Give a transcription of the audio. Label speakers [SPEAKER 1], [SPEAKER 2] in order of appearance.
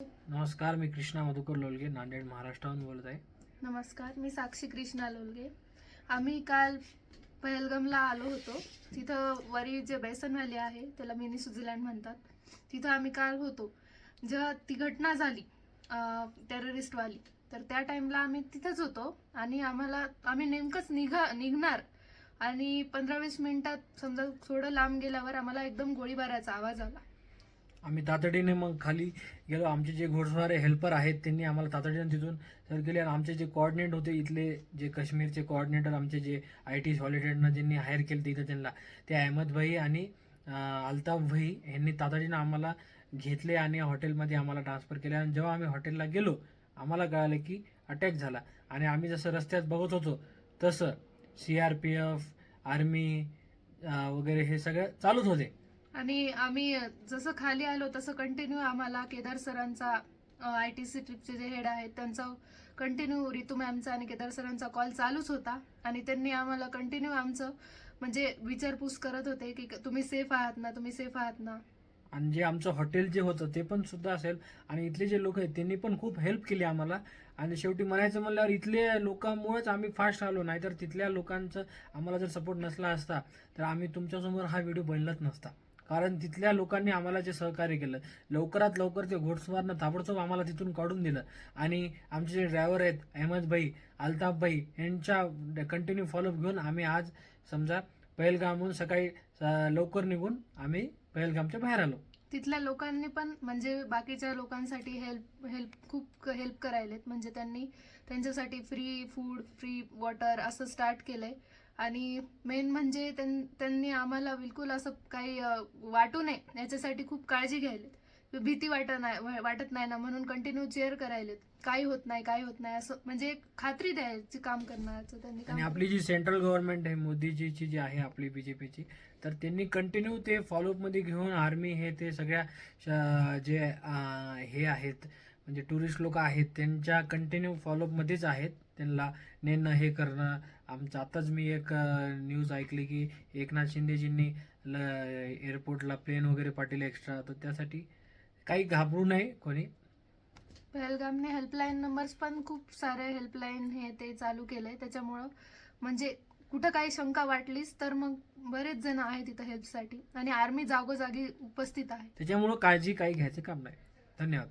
[SPEAKER 1] नमस्कार, मी कृष्णा मधुकर लोलगे, नांदेड महाराष्ट्राहून बोलत आहे.
[SPEAKER 2] नमस्कार, मी साक्षी कृष्णा लोलगे. आम्ही काल पहलगामला आलो होतो. तिथं वरी जे बेसन व्हॅली आहे त्याला मिनी स्वित्झर्लंड म्हणतात. तिथं आम्ही काल होतो. जेव्हा ती घटना झाली टेररिस्टवाली, तर त्या टाइमला आम्ही तिथंच होतो आणि आम्ही नेमकंच निघणार आणि 15-20 मिनिटात समजा थोडं लांब गेल्यावर आम्हाला एकदम गोळीबाराचा आवाज आला.
[SPEAKER 1] आम्ही तातडीने मग खाली गेलो. आमचे जे घोडस्वार हेल्पर आहेत त्यांनी आम्हाला तातडीने तिथून सर केले आणि आमचे जे कोऑर्डिनेट होते, इथले जे काश्मीरचे कोऑर्डिनेटर, आमचे जे IT सॉलिडेटनं ज्यांनी हायर केलं तिथं त्यांना, ते अहमद भाई आणि अल्ताफ भाई यांनी तातडीनं आम्हाला घेतले आणि हॉटेलमध्ये आम्हाला ट्रान्सफर केले. आणि जेव्हा आम्ही हॉटेलला गेलो आम्हाला कळालं की अटॅक झाला आणि आम्ही जसं रस्त्यात बघत होतो तसं CRPF, आर्मी वगैरे हे सगळं चालूच होते.
[SPEAKER 2] आणि आम्ही जसं खाली आलो तसं कंटिन्यू आम्हाला केदार सरांचा ITC ट्रिपचे जे हेड आहेत त्यांचा कंटिन्यू रितू मॅमचा आणि केदार सरांचा कॉल चालूच होता आणि त्यांनी आम्हाला कंटिन्यू आमचं म्हणजे विचारपूस करत होते की तुम्ही सेफ आहात ना, तुम्ही सेफ आहात ना.
[SPEAKER 1] आणि जे आमचं हॉटेल जे होतं ते पण सुद्धा असेल आणि इथले जे लोक आहेत त्यांनी पण खूप हेल्प केली आम्हाला. आणि शेवटी म्हणायचं म्हणल्यावर इथल्या लोकांमुळेच आम्ही फास्ट आलो, नाहीतर तिथल्या लोकांचं आम्हाला जर सपोर्ट नसला असता तर आम्ही तुमच्यासमोर हा व्हिडिओ बनलाच नसता. कारण तिथल्या लोकांनी आम्हाला जे सहकार्य केलं, लवकरात लवकर ते घोडस्वारनं ताबडतोब आम्हाला तिथून काढून दिलं. आणि आमचे जे ड्रायव्हर आहेत अहमद भाई, अल्ताफ भाई यांच्या कंटिन्यू फॉलोअप घेऊन आम्ही आज समजा पहलगामहून सकाळी लवकर निघून आम्ही पहलगामच्या बाहेर आलो.
[SPEAKER 2] तिथल्या लोकांनी पण म्हणजे बाकीच्या लोकांसाठी खूप हेल्प करायलेत. म्हणजे त्यांनी त्यांच्यासाठी फ्री फूड, फ्री वॉटर असं स्टार्ट केलंय. आणि मेन म्हणजे त्यांनी आम्हाला बिलकुल असं काही वाटू नये याच्यासाठी खूप काळजी घ्यायलेत. भीती वाटत नाही ना म्हणून कंटिन्यू चेअर करायलेत. काही होत नाही असं म्हणजे एक खात्री द्यायची काम करण्याचं त्यांनी
[SPEAKER 1] आणि
[SPEAKER 2] काम.
[SPEAKER 1] आपली जी सेंट्रल गव्हर्नमेंट आहे, मोदीजीची जी आहे आपली BJPची, तर त्यांनी कंटिन्यू ते फॉलोअपमध्ये घेऊन आर्मी हे ते सगळ्या जे हे आहेत म्हणजे टुरिस्ट लोक आहेत त्यांच्या कंटिन्यू फॉलोअपमध्येच आहेत. त्यांना नेणं हे करणं. आमचं आताच मी एक न्यूज ऐकली की एकनाथ शिंदेजींनी एअरपोर्टला प्लेन वगैरे पाठवले एक्स्ट्रा, तर त्यासाठी काही घाबरू नये कोणी.
[SPEAKER 2] पहलगामने हेल्पलाईन नंबर्स पण खूप सारे हेल्पलाईन हे ते चालू केलंय. त्याच्यामुळं म्हणजे कुठं काही शंका वाटलीच तर मग बरेच जण आहेत तिथं हेल्पसाठी आणि आर्मी जागोजागी उपस्थित आहे.
[SPEAKER 1] त्याच्यामुळं काळजी काही घ्यायचं काम नाही. धन्यवाद.